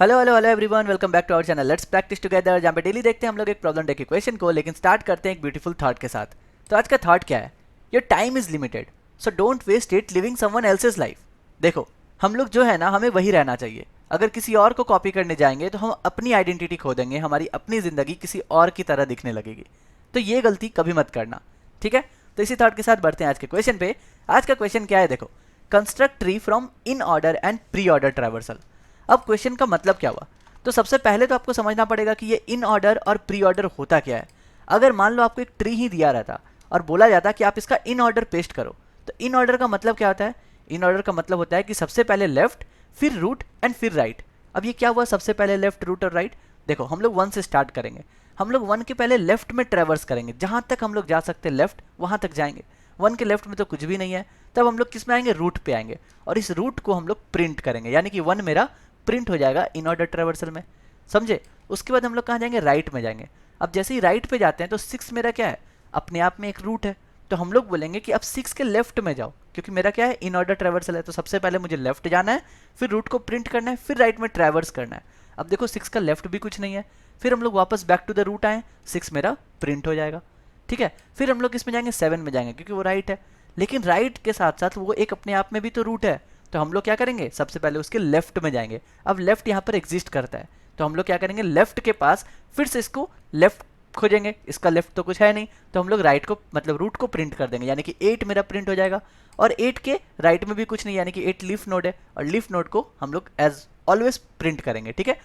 Hello hello hello everyone, welcome back to our channel let's practice together, जहाँ पे daily देखते हैं हम लोग एक प्रॉब्लम डे के क्वेश्चन को। लेकिन स्टार्ट करते हैं एक ब्यूटीफुल थॉट के साथ। तो आज का थॉट क्या है? Your time is limited, so don't waste it living someone else's life. देखो, हम लोग जो है ना, हमें वही रहना चाहिए। अगर किसी और को कॉपी करने जाएंगे तो हम अपनी आइडेंटिटी खो देंगे, हमारी अपनी जिंदगी किसी और की तरह दिखने लगेगी। तो ये गलती कभी मत करना, ठीक है? तो इसी थॉट के साथ बढ़ते हैं आज के क्वेश्चन पे। आज का क्वेश्चन क्या है? देखो, construct tree from in order and pre order traversal. अब क्वेश्चन का मतलब क्या हुआ? तो सबसे पहले तो आपको समझना पड़ेगा कि ये इन ऑर्डर और प्री ऑर्डर होता क्या है। अगर मान लो आपको एक ट्री ही दिया रहता और बोला जाता कि आप इसका इन ऑर्डर पेस्ट करो, तो इन ऑर्डर का मतलब क्या होता है? इन ऑर्डर का मतलब होता है कि सबसे पहले लेफ्ट, फिर रूट एंड फिर राइट। अब ये क्या हुआ? सबसे पहले लेफ्ट, रूट और राइट। देखो, हम लोग वन से स्टार्ट करेंगे। हम लोग वन के पहले लेफ्ट में ट्रेवर्स करेंगे, जहां तक हम लोग जा सकते हैं लेफ्ट वहां तक जाएंगे। वन के लेफ्ट में तो कुछ भी नहीं है, तब हम लोग किस में आएंगे? रूट पे आएंगे। और इस रूट को हम लोग प्रिंट करेंगे, यानी कि वन मेरा प्रिंट हो जाएगा इन ऑर्डर ट्रेवर्सल में। समझे? उसके बाद हम लोग कहाँ जाएंगे? राइट में जाएंगे। अब जैसे ही राइट पे जाते हैं तो सिक्स मेरा क्या है? अपने आप में एक रूट है। तो हम लोग बोलेंगे कि अब सिक्स के लेफ्ट में जाओ, क्योंकि मेरा क्या है? इन ऑर्डर ट्रेवर्सल है। तो सबसे पहले मुझे लेफ्ट जाना है, फिर रूट को प्रिंट करना है, फिर राइट में ट्रेवर्स करना है। अब देखो, सिक्स का लेफ्ट भी कुछ नहीं है। फिर हम लोग वापस बैक टू द रूट आए, सिक्स मेरा प्रिंट हो जाएगा, ठीक है? फिर हम लोग किस में जाएंगे? सेवन में जाएंगे, क्योंकि वो राइट है। लेकिन राइट के साथ साथ वो एक अपने आप में भी तो रूट है। तो हम लोग क्या करेंगे? सबसे पहले उसके लेफ्ट में जाएंगे। अब लेफ्ट यहाँ पर एग्जिस्ट करता है, तो हम लोग क्या करेंगे? लेफ्ट के पास फिर से इसको लेफ्ट खोजेंगे। इसका लेफ्ट तो कुछ है नहीं, तो हम लोग राइट को मतलब रूट को प्रिंट कर देंगे, यानी कि 8 मेरा प्रिंट हो जाएगा। और 8 के राइट में भी कुछ नहीं, यानी कि 8 लीफ नोड है, और लीफ नोड को हम लोग एज ऑलवेज प्रिंट करेंगे, ठीक है?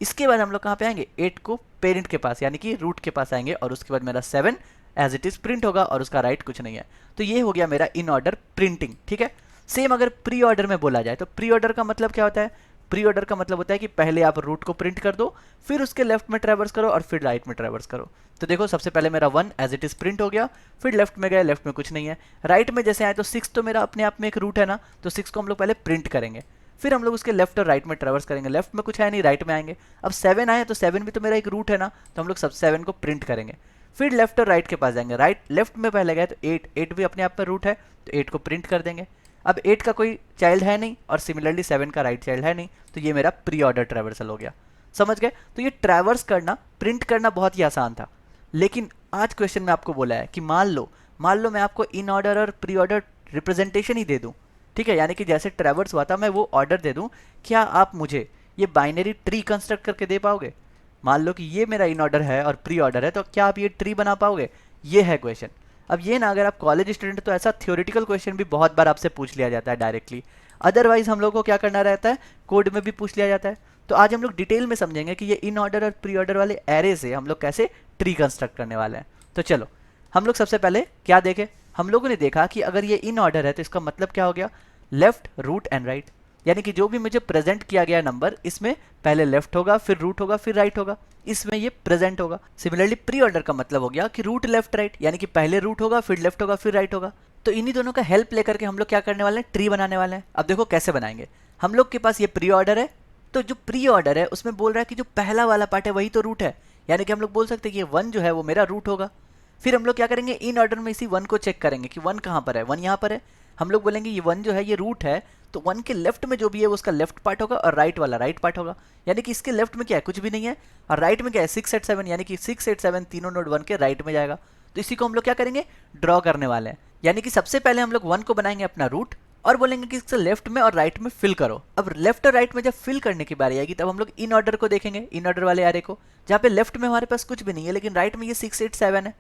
इसके बाद हम लोग कहाँ पे आएंगे? 8 को पेरेंट के पास यानी कि रूट के पास आएंगे, और उसके बाद मेरा 7 एज इट इज प्रिंट होगा, और उसका राइट कुछ नहीं है। तो ये हो गया मेरा इन ऑर्डर प्रिंटिंग, ठीक है? सेम अगर प्री ऑर्डर में बोला जाए तो प्री ऑर्डर का मतलब क्या होता है? प्री ऑर्डर का मतलब होता है कि पहले आप रूट को प्रिंट कर दो, फिर उसके लेफ्ट में ट्रैवर्स करो, और फिर राइट में ट्रैवर्स करो। तो देखो, सबसे पहले मेरा one as it is print हो गया, फिर लेफ्ट में गए, लेफ्ट में कुछ नहीं है। राइट में जैसे आए तो सिक्स तो मेरा अपने आप में एक रूट है ना, तो सिक्स को हम लोग पहले प्रिंट करेंगे, फिर हम लोग उसके लेफ्ट और राइट में ट्रैवर्स करेंगे। लेफ्ट में कुछ है नहीं, राइट में आएंगे। अब सेवन आए तो सेवन भी तो मेरा एक रूट है ना, तो हम लोग सब सेवन को प्रिंट करेंगे। फिर लेफ्ट और राइट के पास जाएंगे। राइट लेफ्ट में पहले गए तो एट, एट भी अपने आप में रूट है, तो एट को प्रिंट कर देंगे। अब 8 का कोई चाइल्ड है नहीं, और सिमिलरली 7 का राइट चाइल्ड है नहीं, तो ये मेरा प्री ऑर्डर ट्रैवर्सल हो गया। समझ गए? तो ये ट्रैवर्स करना, प्रिंट करना बहुत ही आसान था। लेकिन आज क्वेश्चन में आपको बोला है कि मान लो मैं आपको इन ऑर्डर और प्री ऑर्डर रिप्रेजेंटेशन ही दे दूं, ठीक है? यानी कि जैसे ट्रैवर्स हुआ था मैं वो ऑर्डर दे दूं, क्या आप मुझे ये बाइनरी ट्री कंस्ट्रक्ट करके दे पाओगे? मान लो कि ये मेरा इन ऑर्डर है और प्री ऑर्डर है, तो क्या आप ये ट्री बना पाओगे? ये है क्वेश्चन। अब ये ना, अगर आप कॉलेज स्टूडेंट तो ऐसा थ्योरेटिकल क्वेश्चन भी बहुत बार आपसे पूछ लिया जाता है डायरेक्टली। अदरवाइज हम लोग को क्या करना रहता है? कोड में भी पूछ लिया जाता है। तो आज हम लोग डिटेल में समझेंगे कि ये इन ऑर्डर और प्री ऑर्डर वाले एरे से हम लोग कैसे ट्री कंस्ट्रक्ट करने वाले हैं। तो चलो, हम लोग सबसे पहले क्या देखें? हम लोगों ने देखा कि अगर ये इन ऑर्डर है तो इसका मतलब क्या हो गया? Left, root and right. यानी कि जो भी मुझे प्रेजेंट किया गया नंबर, इसमें पहले लेफ्ट होगा, फिर रूट होगा, फिर राइट होगा, इसमें ये प्रेजेंट होगा। सिमिलरली प्री ऑर्डर का मतलब हो गया कि रूट लेफ्ट राइट, यानी कि पहले रूट होगा, फिर लेफ्ट होगा, फिर राइट होगा। तो इन्हीं दोनों का हेल्प लेकर के हम लोग क्या करने वाले हैं? ट्री बनाने वाले हैं। अब देखो कैसे बनाएंगे। हम लोग के पास ये प्री ऑर्डर है, तो जो प्री ऑर्डर है उसमें बोल रहा है कि जो पहला वाला पार्ट है वही तो रूट है, यानी कि हम लोग बोल सकते हैं कि ये वन जो है वो मेरा रूट होगा। फिर हम लोग क्या करेंगे? इन ऑर्डर में इसी वन को चेक करेंगे कि वन कहाँ पर है। वन यहाँ पर है, हम लोग बोलेंगे ये वन जो है ये रूट है, तो वन के लेफ्ट में जो भी है वो उसका लेफ्ट पार्ट होगा, और राइट वाला राइट पार्ट होगा। यानी कि इसके लेफ्ट में क्या है? कुछ भी नहीं है। और राइट में क्या है? 6 8 7, यानी कि 6 8 7 तीनों नोड वन के राइट में जाएगा। तो इसी को हम लोग क्या करेंगे? ड्रॉ करने वाले हैं। यानी कि सबसे पहले हम लोग वन को बनाएंगे अपना रूट, और बोलेंगे कि इससे लेफ्ट में और राइट में फिल करो। अब लेफ्ट और राइट में जब फिल करने की बारी आएगी, तब हम लोग इन ऑर्डर को देखेंगे, इन ऑर्डर वाले एरे को, जहाँ पे लेफ्ट में हमारे पास कुछ भी नहीं है, लेकिन राइट में ये 6 8 7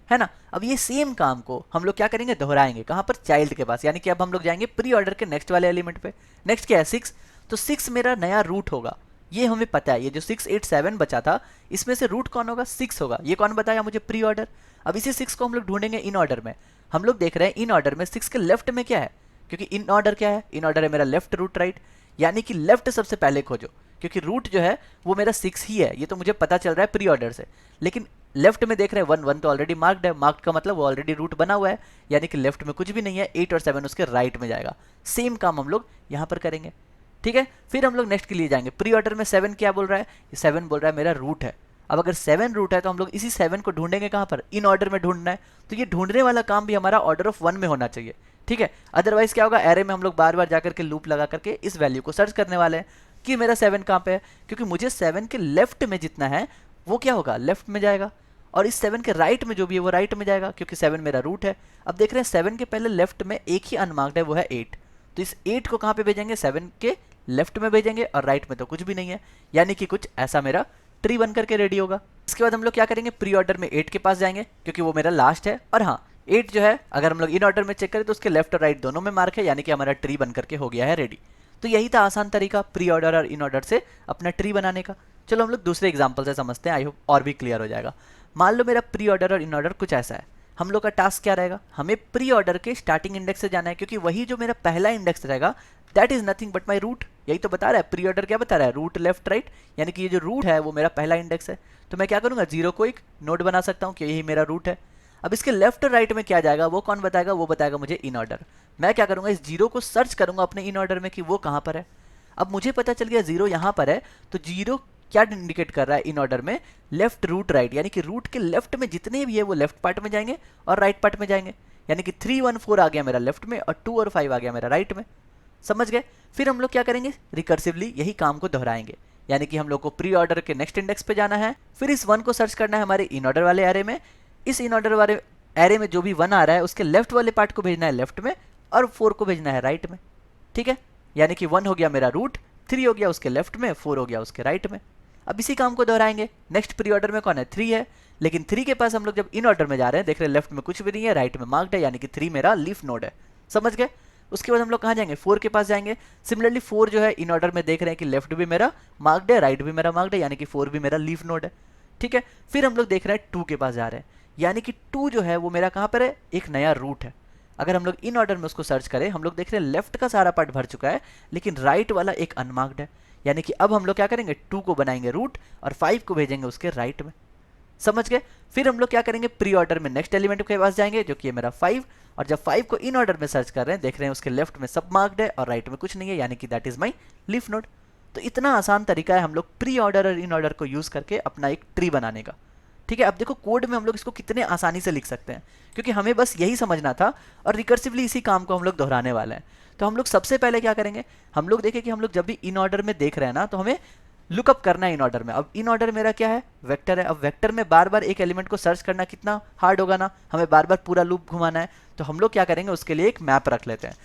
है ना? अब ये सेम काम को हम लोग क्या करेंगे? दोहराएंगे। कहाँ पर? चाइल्ड के पास। यानी कि अब हम लोग जाएंगे प्री ऑर्डर के नेक्स्ट वाले एलिमेंट पे। नेक्स्ट क्या है? 6। तो 6 मेरा नया रूट होगा, ये हमें पता है। ये जो 6 8 7 बचा था, इसमें से रूट कौन होगा? 6 होगा। ये कौन बताया मुझे? Pre order. अब इसी 6 को हम लोग ढूंढेंगे इन ऑर्डर में। हम लोग देख रहे हैं इन ऑर्डर में 6 के लेफ्ट में क्या है, क्योंकि इन ऑर्डर क्या है? इन ऑर्डर है मेरा लेफ्ट, रूट, राइट। यानी कि लेफ्ट सबसे पहले खोजो, क्योंकि रूट जो है वो मेरा 6 ही है, ये तो मुझे पता चल रहा है प्री ऑर्डर से। लेकिन लेफ्ट में देख रहे हैं वन, वन तो ऑलरेडी मार्क्ड है, मार्क्ड का मतलब वो ऑलरेडी रूट बना हुआ है, यानी कि लेफ्ट में कुछ भी नहीं है। 8 और 7 उसके राइट में जाएगा। सेम काम हम लोग यहाँ पर करेंगे, ठीक है? फिर हम लोग नेक्स्ट के लिए जाएंगे। प्री ऑर्डर में 7 क्या बोल रहा है? 7 बोल रहा है मेरा रूट है। अब अगर 7 रूट है तो हम लोग इसी 7 को ढूंढेंगे कहाँ पर? इन ऑर्डर में ढूंढना है। तो ये ढूंढने वाला काम भी हमारा ऑर्डर ऑफ 1 में होना चाहिए, ठीक है? अदरवाइज क्या होगा? एरे में हम लोग बार बार जाकर के लूप लगा करके इस वैल्यू को सर्च करने वाले हैं कि मेरा 7 कहाँ पे है, क्योंकि मुझे 7 के लेफ्ट में जितना है वो क्या होगा, लेफ्ट में जाएगा, और इस 7 के राइट में जो भी है वो राइट में जाएगा, क्योंकि 7 मेरा रूट है। अब देख रहे हैं 7 के पहले लेफ्ट में एक ही अनमार्क्ड है, वो है 8। तो इस 8 को कहाँ पे भेजेंगे, 7 के लेफ्ट में भेजेंगे, और राइट में तो कुछ भी नहीं है, यानी कि कुछ ऐसा मेरा ट्री बन करके रेडी होगा। इसके बाद हम लोग क्या करेंगे, प्री ऑर्डर में 8 के पास जाएंगे, क्योंकि वो मेरा लास्ट है। और हाँ, 8 जो है अगर हम लोग इन ऑर्डर में चेक करें तो उसके लेफ्ट और राइट दोनों में मार्क है, यानी कि हमारा ट्री बन करके हो गया है रेडी। तो यही था आसान तरीका प्री ऑर्डर और इन ऑर्डर से अपना ट्री बनाने का। चलो हम लोग दूसरे एग्जाम्पल से समझते हैं, आई होप और भी क्लियर हो जाएगा। मान लो मेरा प्री ऑर्डर और इन ऑर्डर कुछ ऐसा है। हम लोग का टास्क क्या रहेगा, हमें प्री ऑर्डर के स्टार्टिंग इंडेक्स से जाना है, क्योंकि वही जो मेरा पहला इंडेक्स रहेगा that is nothing but my root. यही तो बता रहा है प्री ऑर्डर, क्या बता रहा है, रूट लेफ्ट राइट, यानी कि ये जो रूट है वो मेरा पहला इंडेक्स है। तो मैं क्या करूंगा, 0 को एक नोड बना सकता हूँ कि यही मेरा रूट है। अब इसके लेफ्ट और राइट में क्या जाएगा वो कौन बताएगा, वो बताएगा मुझे इन ऑर्डर। मैं क्या करूंगा, इस 0 को सर्च करूंगा अपने इन ऑर्डर में कि वो कहाँ पर है। अब मुझे पता चल गया 0 यहाँ पर है, तो 0 क्या इंडिकेट कर रहा है इन ऑर्डर में, लेफ्ट रूट राइट, यानी कि रूट के लेफ्ट में जितने भी है वो लेफ्ट पार्ट में जाएंगे और राइट पार्ट में जाएंगे, यानी कि 3 1 4 आ गया मेरा लेफ्ट में और 2 और 5 आ गया मेरा राइट में। समझ गए। फिर हम लोग क्या करेंगे, रिकर्सिवली यही काम को दोहराएंगे, यानी कि हम लोग को प्री ऑर्डर के नेक्स्ट इंडेक्स पे जाना है, फिर इस 1 को सर्च करना है हमारे इन ऑर्डर वाले एरे में। इस इन ऑर्डर वाले एरे में जो भी 1 आ रहा है उसके लेफ्ट वाले पार्ट को भेजना है लेफ्ट में और 4 को भेजना है राइट में। ठीक है, यानी कि 1 हो गया मेरा रूट, 3 हो गया उसके लेफ्ट में, 4 हो गया उसके राइट में। अब इसी काम को दोहराएंगे। नेक्स्ट प्री ऑर्डर में कौन है, 3 है, लेकिन 3 के पास हम लोग जब इन ऑर्डर में जा रहे हैं देख रहे हैं लेफ्ट में कुछ भी नहीं है, राइट में मार्क्ड है, यानी कि 3 मेरा लीफ नोड है। समझ गए। उसके बाद हम लोग कहाँ जाएंगे, 4 के पास जाएंगे। सिमिलरली 4 जो है इन ऑर्डर में देख रहे हैं कि लेफ्ट भी मेरा मार्क्ड है, राइट भी मेरा मार्क्ड है, यानी कि 4 भी मेरा लीफ नोड है। ठीक है, फिर हम लोग देख रहे हैं 2 के पास जा रहे हैं, यानी कि 2 जो है वो मेरा कहाँ पर है, एक नया रूट है। अगर हम लोग इन ऑर्डर में उसको सर्च करें, हम लोग देख रहे हैं लेफ्ट का सारा पार्ट भर चुका है, लेकिन राइट वाला एक अनमार्क्ड है, यानी कि अब हम लोग क्या करेंगे, 2 को बनाएंगे रूट और 5 को भेजेंगे उसके राइट में। समझ गए। फिर हम लोग क्या करेंगे, प्री ऑर्डर में नेक्स्ट एलिमेंट के पास जाएंगे जो कि है मेरा 5, और जब 5 को इन ऑर्डर में सर्च कर रहे हैं देख रहे हैं उसके लेफ्ट में सब मार्क्ड है और राइट में कुछ नहीं है, यानी कि that is my leaf node. तो इतना आसान तरीका है हम लोग प्री ऑर्डर और इन ऑर्डर को यूज करके अपना एक ट्री बनाने का। ठीक है, अब देखो कोड में हम लोग इसको कितने आसानी से लिख सकते हैं, क्योंकि हमें बस यही समझना था और रिकर्सिवली इसी काम को हम लोग दोहराने वाले हैं। तो हम लोग सबसे पहले क्या करेंगे, हम लोग देखें कि हम लोग जब भी इन ऑर्डर में देख रहे हैं ना तो हमें लुकअप करना है इन ऑर्डर में। अब इन ऑर्डर मेरा क्या है, वेक्टर है। अब वेक्टर में बार बार एक एलिमेंट को सर्च करना कितना हार्ड होगा ना, हमें बार बार पूरा लूप घुमाना है। तो हम लोग क्या करेंगे, उसके लिए एक मैप रख लेते हैं।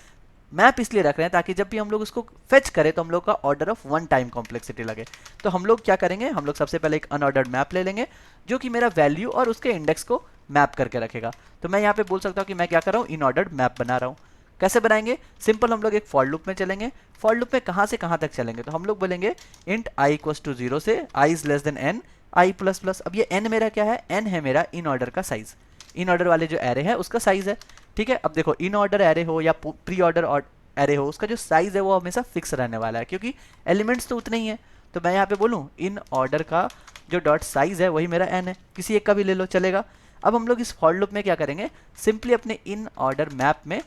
मैप इसलिए रख रहे हैं ताकि जब भी हम लोग उसको फेच करें तो हम लोग का ऑर्डर ऑफ 1 टाइम कॉम्प्लेक्सिटी लगे। तो हम लोग क्या करेंगे, हम लोग सबसे पहले एक अनऑर्डर्ड मैप ले लेंगे जो कि मेरा वैल्यू और उसके इंडेक्स को मैप करके रखेगा। तो मैं यहाँ पे बोल सकता हूँ कि मैं क्या कर रहा हूँ, इन ऑर्डर्ड मैप बना रहा हूँ। कैसे बनाएंगे, सिंपल, हम लोग एक फॉर लूप में चलेंगे। फॉर लूप में कहाँ से कहाँ तक चलेंगे, तो हम लोग बोलेंगे इंट i इक्वल्स टू 0 से i is less than n i plus plus. अब ये n मेरा क्या है, n है मेरा इन ऑर्डर का साइज, इन ऑर्डर वाले जो एरे है उसका साइज है। ठीक है, अब देखो इन ऑर्डर एरे हो या प्री ऑर्डर एरे हो, उसका जो साइज है वो हमेशा फिक्स रहने वाला है, क्योंकि एलिमेंट्स तो उतने ही है। तो मैं यहाँ पे बोलूँ इन ऑर्डर का जो डॉट साइज है वही मेरा n है, किसी एक का भी ले लो चलेगा। अब हम लोग इस फॉर लूप में क्या करेंगे, सिंपली अपने इन ऑर्डर मैप में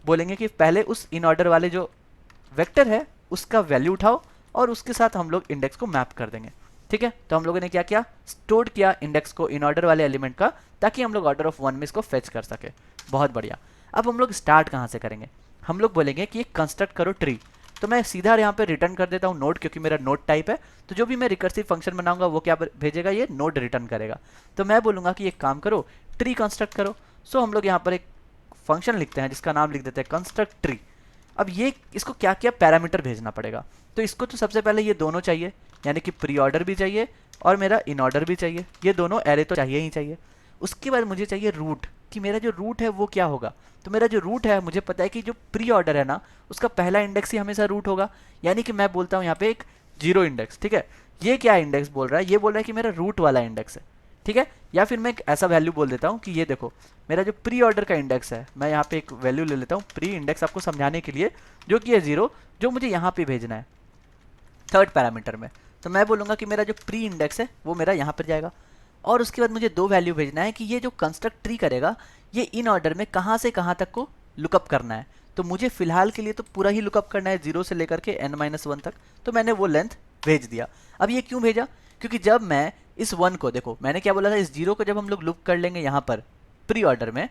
बोलेंगे कि पहले उस इन ऑर्डर वाले जो वेक्टर है उसका वैल्यू उठाओ और उसके साथ हम लोग इंडेक्स को मैप कर देंगे। ठीक है, तो हम लोगों ने क्या किया, स्टोर किया इंडेक्स को इन ऑर्डर वाले एलिमेंट का, ताकि हम लोग ऑर्डर ऑफ 1 में इसको फेच कर सके। बहुत बढ़िया। अब हम लोग स्टार्ट कहाँ से करेंगे, हम लोग बोलेंगे कि एक कंस्ट्रक्ट करो ट्री। तो मैं सीधा यहाँ पे रिटर्न कर देता हूँ नोड, क्योंकि मेरा नोड टाइप है। तो जो भी मैं रिकर्सिव फंक्शन बनाऊंगा वो क्या भेजेगा, ये नोड रिटर्न करेगा। तो मैं बोलूँगा कि एक काम करो, ट्री कंस्ट्रक्ट करो। सो हम लोग यहाँ पर एक फंक्शन लिखते हैं जिसका नाम लिख देते हैं कंस्ट्रक्ट ट्री। अब ये इसको क्या क्या पैरामीटर भेजना पड़ेगा, तो इसको तो सबसे पहले ये दोनों चाहिए, यानी कि प्री ऑर्डर भी चाहिए और मेरा इन ऑर्डर भी चाहिए। ये दोनों एरे तो चाहिए ही चाहिए। उसके बाद मुझे चाहिए रूट, कि मेरा जो रूट है वो क्या होगा। तो मेरा जो रूट है मुझे पता है कि जो प्री ऑर्डर है ना उसका पहला इंडेक्स ही हमेशा रूट होगा, यानी कि मैं बोलता हूँ यहाँ पे एक 0 इंडेक्स। ठीक है, ये क्या इंडेक्स बोल रहा है, ये बोल रहा है कि मेरा रूट वाला इंडेक्स है। ठीक है, या फिर मैं एक ऐसा वैल्यू बोल देता हूँ कि ये देखो मेरा जो प्री ऑर्डर का इंडेक्स है, मैं यहाँ पे एक वैल्यू ले लेता हूँ प्री इंडेक्स आपको समझाने के लिए, जो कि है 0, जो मुझे यहाँ पे भेजना है थर्ड पैरामीटर में। तो मैं बोलूँगा कि मेरा जो प्री इंडेक्स है वो मेरा यहाँ पर जाएगा, और उसके बाद मुझे 2 वैल्यू भेजना है कि ये जो कंस्ट्रक्ट ट्री करेगा ये इन ऑर्डर में कहाँ से कहाँ तक को लुकअप करना है। तो मुझे फिलहाल के लिए तो पूरा ही लुकअप करना है 0 से लेकर के n-1 तक। तो मैंने वो लेंथ भेज दिया। अब ये क्यों भेजा, क्योंकि जब मैं इस 1 को, देखो मैंने क्या बोला था, इस 0 को जब हम लोग लुक कर लेंगे यहाँ पर प्री ऑर्डर में,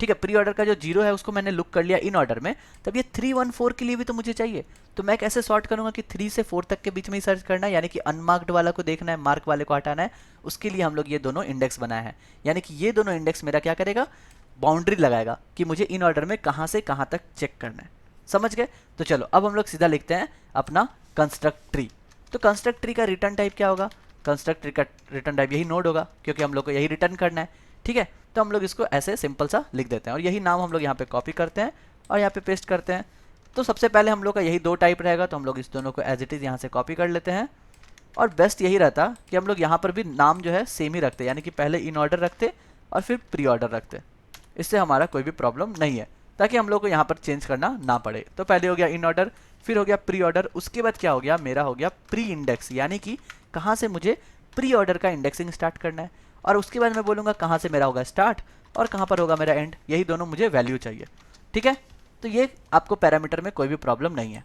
ठीक है, प्री ऑर्डर का जो 0 है उसको मैंने लुक कर लिया इन ऑर्डर में, तब ये 3 1 4 के लिए भी तो मुझे चाहिए। तो मैं कैसे सॉर्ट करूंगा कि 3 से 4 तक के बीच में ही सर्च करना है, यानी कि अनमार्क्ड वाला को देखना है, मार्क वाले को हटाना है। उसके लिए हम लोग ये दोनों इंडेक्स बनाए हैं, यानी कि ये दोनों इंडेक्स मेरा क्या करेगा, बाउंड्री लगाएगा कि मुझे इन ऑर्डर में कहाँ से कहाँ तक चेक करना है। समझ गए? तो चलो अब हम लोग सीधा लिखते हैं अपना कंस्ट्रक्ट ट्री। तो कंस्ट्रक्ट ट्री का रिटर्न टाइप क्या होगा? कंस्ट्रक्ट ट्री का रिटर्न टाइप यही नोड होगा, क्योंकि हम लोग को यही रिटर्न करना है। ठीक है, तो हम लोग इसको ऐसे सिंपल सा लिख देते हैं और यही नाम हम लोग यहाँ पे कॉपी करते हैं और यहाँ पे पेस्ट करते हैं। तो सबसे पहले हम लोग का यही 2 टाइप रहेगा, तो हम लोग इस दोनों को एज इट इज़ यहाँ से कॉपी कर लेते हैं। और बेस्ट यही रहता कि हम लोग यहाँ पर भी नाम जो है सेम ही रखते, यानी कि पहले इन ऑर्डर रखते और फिर प्री ऑर्डर रखते। इससे हमारा कोई भी प्रॉब्लम नहीं है, ताकि हम लोग को यहाँ पर चेंज करना ना पड़े। तो पहले हो गया इन ऑर्डर, फिर हो गया प्री ऑर्डर, उसके बाद क्या हो गया, मेरा हो गया प्री इंडेक्स, यानी कि कहाँ से मुझे प्री ऑर्डर का इंडेक्सिंग स्टार्ट करना है। और उसके बाद मैं बोलूँगा कहाँ से मेरा होगा स्टार्ट और कहाँ पर होगा मेरा एंड, यही दोनों मुझे वैल्यू चाहिए। ठीक है, तो ये आपको पैरामीटर में कोई भी प्रॉब्लम नहीं है।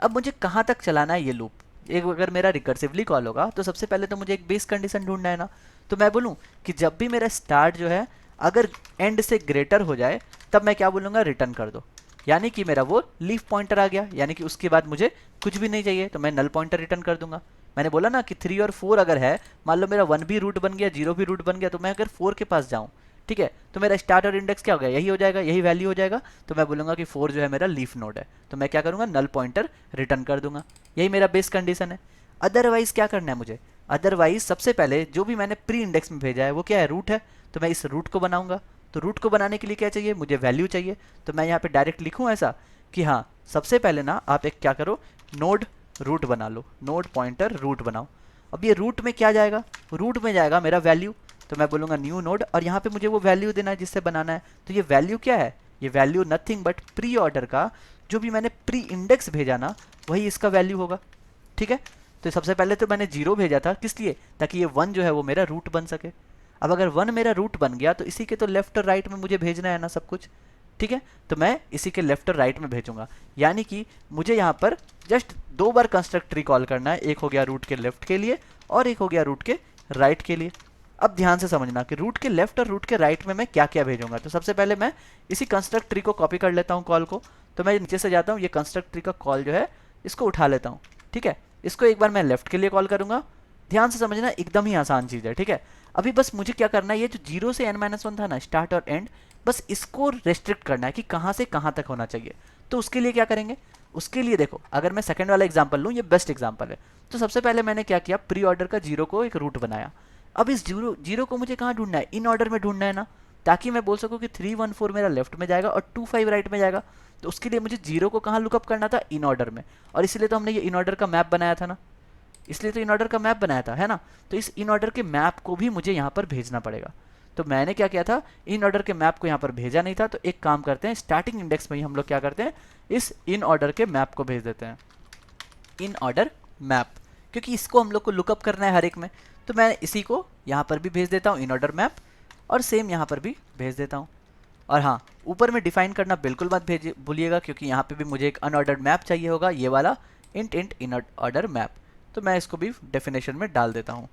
अब मुझे कहाँ तक चलाना है ये लूप, एक अगर मेरा रिकर्सिवली कॉल होगा तो सबसे पहले तो मुझे एक बेस कंडीशन ढूंढना है ना। तो मैं बोलूँ कि जब भी मेरा स्टार्ट जो है अगर एंड से ग्रेटर हो जाए तब मैं क्या बोलूँगा, रिटर्न कर दो, यानी कि मेरा वो लीफ पॉइंटर आ गया, यानी कि उसके बाद मुझे कुछ भी नहीं चाहिए, तो मैं नल पॉइंटर रिटर्न कर दूंगा। मैंने बोला ना कि 3 और 4 अगर है, मान लो मेरा 1 भी रूट बन गया, 0 भी रूट बन गया, तो मैं अगर 4 के पास जाऊँ, ठीक है, तो मेरा स्टार्ट और इंडेक्स क्या हो गया, यही हो जाएगा, यही वैल्यू हो जाएगा। तो मैं बोलूँगा कि 4 जो है मेरा लीफ नोड है, तो मैं क्या करूँगा, नल पॉइंटर रिटर्न कर दूंगा। यही मेरा बेस कंडीशन है। अदरवाइज क्या करना है मुझे, अदरवाइज सबसे पहले जो भी मैंने प्री इंडेक्स में भेजा है वो क्या है, रूट है, तो मैं इस रूट को बनाऊंगा। तो रूट को बनाने के लिए क्या चाहिए, मुझे वैल्यू चाहिए। तो मैं यहाँ पे डायरेक्ट लिखूँ ऐसा कि हाँ, सबसे पहले ना आप एक क्या करो, नोड रूट बना लो, नोड पॉइंटर रूट बनाओ। अब ये रूट में क्या जाएगा, रूट में जाएगा मेरा वैल्यू, तो मैं बोलूँगा न्यू नोड और यहाँ पे मुझे वो वैल्यू देना है जिससे बनाना है। तो ये वैल्यू क्या है, ये value nothing but pre order का जो भी मैंने प्री इंडेक्स भेजा ना, वही इसका वैल्यू होगा। ठीक है, तो सबसे पहले तो मैंने 0 भेजा था, किस लिए, ताकि ये 1 जो है वो मेरा रूट बन सके। अब अगर 1 मेरा रूट बन गया तो इसी के तो लेफ्ट और राइट में मुझे भेजना है ना सब कुछ। ठीक है, तो मैं इसी के लेफ्ट और राइट में भेजूंगा, यानी कि मुझे यहाँ पर जस्ट 2 बार कंस्ट्रक्ट ट्री कॉल करना है, एक हो गया रूट के लेफ्ट के लिए और एक हो गया रूट के राइट के लिए। अब ध्यान से समझना कि रूट के लेफ्ट और रूट के राइट में मैं क्या क्या भेजूंगा। तो सबसे पहले मैं इसी कंस्ट्रक्ट ट्री को कॉपी कर लेता हूँ कॉल को, तो मैं नीचे से जाता हूँ, ये कंस्ट्रक्ट ट्री का कॉल जो है इसको उठा लेता हूँ। ठीक है, इसको एक बार मैं लेफ्ट के लिए कॉल करूंगा, ध्यान से समझना, एकदम ही आसान चीज़ है। ठीक है, अभी बस मुझे क्या करना है, ये जो 0 से n-1 था ना, स्टार्ट और एंड, बस इसको रेस्ट्रिक्ट करना है कि कहाँ से कहाँ तक होना चाहिए। तो उसके लिए क्या करेंगे, उसके लिए देखो, अगर मैं सेकंड वाला एग्जांपल लूँ, ये बेस्ट एग्जांपल है। तो सबसे पहले मैंने क्या किया, प्री ऑर्डर का 0 को एक रूट बनाया। अब इस 0 को मुझे कहाँ ढूंढना है, इन ऑर्डर में ढूंढना है ना, ताकि मैं बोल सकूँ कि 3 1 4 मेरा लेफ्ट में जाएगा और 2 5 राइट में जाएगा। तो उसके लिए मुझे 0 को कहाँ लुकअप करना था, इन ऑर्डर में, और इसलिए तो हमने ये इन ऑर्डर का मैप बनाया था ना, इसलिए तो इन ऑर्डर का मैप बनाया था, है ना। तो इस इन ऑर्डर के मैप को भी मुझे यहाँ पर भेजना पड़ेगा। तो मैंने क्या किया था, इन ऑर्डर के मैप को यहाँ पर भेजा नहीं था, तो एक काम करते हैं, स्टार्टिंग इंडेक्स में ही हम लोग क्या करते हैं, इस इन ऑर्डर के मैप को भेज देते हैं, इन ऑर्डर मैप, क्योंकि इसको हम लोग को लुकअप करना है हर एक में। तो मैं इसी को यहाँ पर भी भेज देता हूँ, इन ऑर्डर मैप, और सेम यहाँ पर भी भेज देता हूँ। और हाँ, ऊपर में डिफाइन करना बिल्कुल मत भूलिएगा, क्योंकि यहाँ पे भी मुझे एक अनऑर्डर्ड मैप चाहिए होगा, ये वाला इंट इन ऑर्डर मैप। तो मैं इसको भी डेफिनेशन में डाल देता हूँ।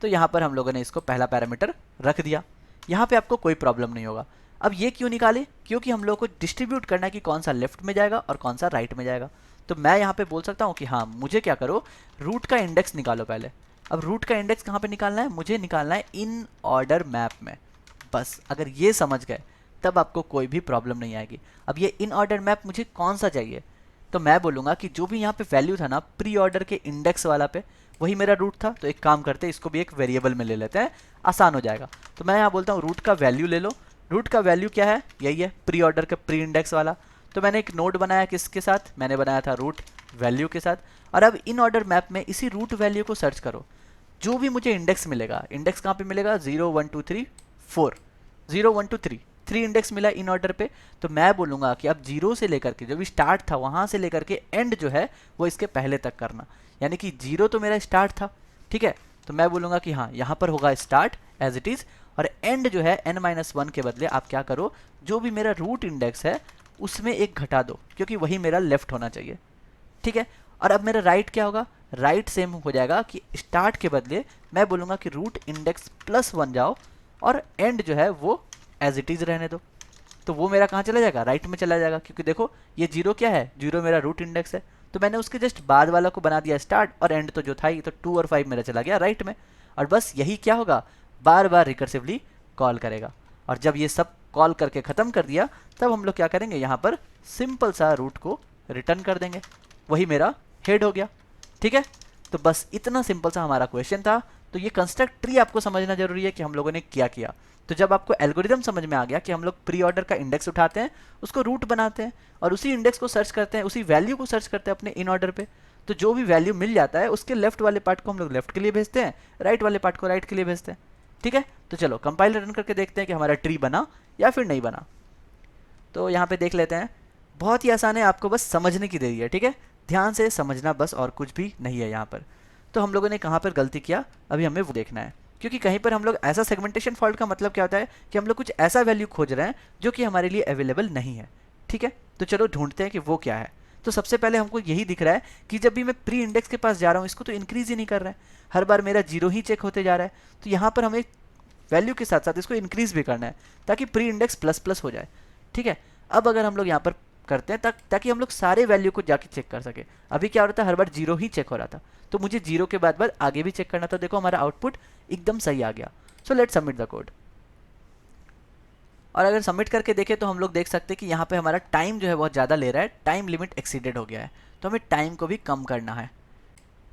तो यहाँ पर हम लोगों ने इसको पहला पैरामीटर रख दिया, यहाँ पे आपको कोई प्रॉब्लम नहीं होगा। अब ये क्यों निकाले, क्योंकि हम लोग को डिस्ट्रीब्यूट करना है कि कौन सा लेफ्ट में जाएगा और कौन सा राइट में जाएगा। तो मैं यहाँ पे बोल सकता हूँ कि हाँ, मुझे क्या करो, रूट का इंडेक्स निकालो पहले। अब रूट का इंडेक्स कहाँ पे निकालना है, मुझे निकालना है इन ऑर्डर मैप में। बस अगर ये समझ गए तब आपको कोई भी प्रॉब्लम नहीं आएगी। अब ये इन ऑर्डर मैप मुझे कौन सा चाहिए, तो मैं बोलूँगा कि जो भी यहाँ पे वैल्यू था ना प्री ऑर्डर के इंडेक्स वाला पे, वही मेरा रूट था। तो एक काम करते हैं, इसको भी एक वेरिएबल में ले लेते हैं, आसान हो जाएगा। तो मैं यहाँ बोलता हूँ रूट का वैल्यू ले लो। रूट का वैल्यू क्या है, यही है प्री ऑर्डर का प्री इंडेक्स वाला। तो मैंने एक नोड बनाया, किसके साथ, मैंने बनाया था रूट वैल्यू के साथ। और अब इन ऑर्डर मैप में इसी रूट वैल्यू को सर्च करो, जो भी मुझे इंडेक्स मिलेगा, इंडेक्स कहाँ पे मिलेगा, 0 1 2 3 4, 0 1 2 3 इंडेक्स मिला इन ऑर्डर पे। तो मैं बोलूँगा कि अब 0 से लेकर के जो भी स्टार्ट था वहाँ से लेकर के एंड जो है वो इसके पहले तक करना, यानी कि 0 तो मेरा स्टार्ट था, ठीक है। तो मैं बोलूँगा कि हाँ, यहाँ पर होगा स्टार्ट एज इट इज़, और एंड जो है n-1 के बदले आप क्या करो, जो भी मेरा रूट इंडेक्स है उसमें एक घटा दो, क्योंकि वही मेरा लेफ्ट होना चाहिए, ठीक है। और अब मेरा राइट क्या होगा, राइट सेम हो जाएगा कि स्टार्ट के बदले मैं बोलूँगा कि रूट इंडेक्स +1 जाओ और एंड जो है वो एज इट इज़ रहने दो, तो वो मेरा कहाँ चला जाएगा, राइट में चला जाएगा, क्योंकि देखो ये 0 क्या है, 0 मेरा रूट इंडेक्स है। तो मैंने उसके जस्ट बाद वाला को बना दिया स्टार्ट, और एंड तो जो था ही, तो 2 और 5 मेरा चला गया राइट में। और बस यही क्या होगा, बार बार रिकर्सिवली कॉल करेगा। और जब ये सब कॉल करके ख़त्म कर दिया, तब हम लोग क्या करेंगे, यहाँ पर सिंपल सा रूट को रिटर्न कर देंगे। वही मेरा हेड हो गया। ठीक है, तो बस इतना सिंपल सा हमारा क्वेश्चन था। तो ये कंस्ट्रक्ट ट्री आपको समझना जरूरी है कि हम लोगों ने क्या किया। तो जब आपको एल्गोरिदम समझ में आ गया कि हम लोग प्री ऑर्डर का इंडेक्स उठाते हैं, उसको रूट बनाते हैं, और उसी इंडेक्स को सर्च करते हैं, उसी वैल्यू को सर्च करते हैं अपने इन ऑर्डर पे, तो जो भी वैल्यू मिल जाता है उसके लेफ्ट वाले पार्ट को हम लोग लेफ्ट के लिए भेजते हैं, राइट वाले पार्ट को राइट के लिए भेजते हैं। ठीक है, तो चलो कंपाइलर रन करके देखते हैं कि हमारा ट्री बना या फिर नहीं बना। तो यहाँ पे देख लेते हैं, बहुत ही आसान है, आपको बस समझने की देरी है। ठीक है, ध्यान से समझना बस, और कुछ भी नहीं है यहाँ पर। तो हम लोगों ने कहाँ पर गलती किया, अभी हमें वो देखना है, क्योंकि कहीं पर हम लोग ऐसा सेगमेंटेशन फॉल्ट का मतलब क्या होता है कि हम लोग कुछ ऐसा वैल्यू खोज रहे हैं जो कि हमारे लिए अवेलेबल नहीं है। ठीक है, तो चलो ढूंढते हैं कि वो क्या है। तो सबसे पहले हमको यही दिख रहा है कि जब भी मैं प्री इंडेक्स के पास जा रहा हूँ, इसको तो इंक्रीज ही नहीं कर रहा है, हर बार मेरा 0 ही चेक होते जा रहा है। तो यहाँ पर हमें वैल्यू के साथ साथ इसको इंक्रीज भी करना है, ताकि प्री इंडेक्स प्लस प्लस हो जाए। ठीक है, अब अगर हम लोग यहाँ पर करते हैं ताकि हम लोग सारे वैल्यू को जाके चेक कर सके। अभी क्या हो रहा था, हर बार 0 ही चेक हो रहा था, तो मुझे 0 के बाद आगे भी चेक करना था। देखो हमारा आउटपुट एकदम सही आ गया। So let's submit the code. और अगर सबमिट करके देखें तो हम लोग देख सकते हैं कि यहाँ पे हमारा टाइम जो है बहुत ज़्यादा ले रहा है, टाइम लिमिट एक्सीडेड हो गया है। तो हमें टाइम को भी कम करना है।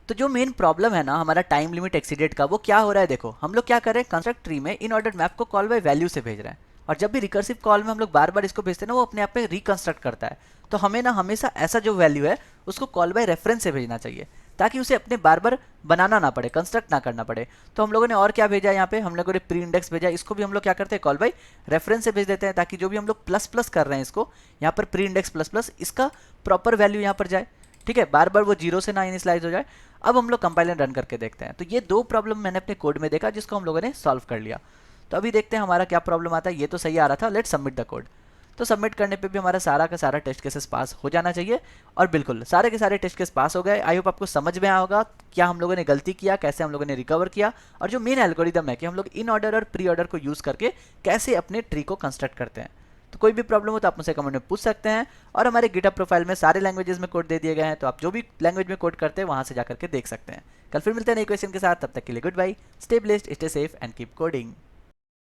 तो जो मेन प्रॉब्लम है ना हमारा टाइम लिमिट एक्सीडेड का, वो क्या हो रहा है, देखो हम लोग क्या कर रहे हैं, कंस्ट्रक्ट ट्री में इन ऑर्डर मैप को कॉल बाय वैल्यू से भेज रहे हैं, और जब भी रिकर्सिव कॉल में हम लोग बार बार इसको भेजते हैं ना, वो अपने आप में रिकंस्ट्रक्ट करता है। तो हमें ना हमेशा ऐसा जो वैल्यू है उसको कॉल बाय रेफरेंस से भेजना चाहिए, ताकि उसे अपने बार बार बनाना ना पड़े, कंस्ट्रक्ट ना करना पड़े। तो हम लोगों ने और क्या भेजा, यहाँ पे हम लोगों ने प्री इंडेक्स भेजा, इसको भी हम लोग क्या करते हैं, कॉल बाय रेफरेंस से भेज देते हैं, ताकि जो भी हम लोग प्लस प्लस कर रहे हैं इसको, यहाँ पर प्री इंडेक्स प्लस प्लस, इसका प्रॉपर वैल्यू यहाँ पर जाए। ठीक है, बार बार वो 0 से ना इनिशियलाइज हो जाए। अब हम लोग कंपाइलर रन करके देखते हैं। तो ये 2 प्रॉब्लम मैंने अपने कोड में देखा, जिसको हम लोगों ने सॉल्व कर लिया। तो अभी देखते हैं हमारा क्या प्रॉब्लम आता है। ये तो सही आ रहा था, लेट्स सबमिट द कोड। तो सबमिट करने पे भी हमारा सारा का सारा टेस्ट केसेस पास हो जाना चाहिए, और बिल्कुल सारे के सारे टेस्ट केस पास हो गए। आई होप आपको समझ में आया होगा क्या हम लोगों ने गलती किया, कैसे हम लोगों ने रिकवर किया, और जो मेन एल्गोरिदम है कि हम लोग इन ऑर्डर और प्री ऑर्डर को यूज़ करके कैसे अपने ट्री को कंस्ट्रक्ट करते हैं। तो कोई भी प्रॉब्लम हो तो आप मुझसे कमेंट में पूछ सकते हैं, और हमारे गिटहब प्रोफाइल में सारे लैंग्वेजेस में कोड दे दिए गए हैं, तो आप जो भी लैंग्वेज में कोड करते हैं वहाँ से जाकर के देख सकते हैं। कल फिर मिलते हैं नई क्वेश्चन के साथ, तब तक के लिए goodbye, stay blessed, stay safe and keep coding.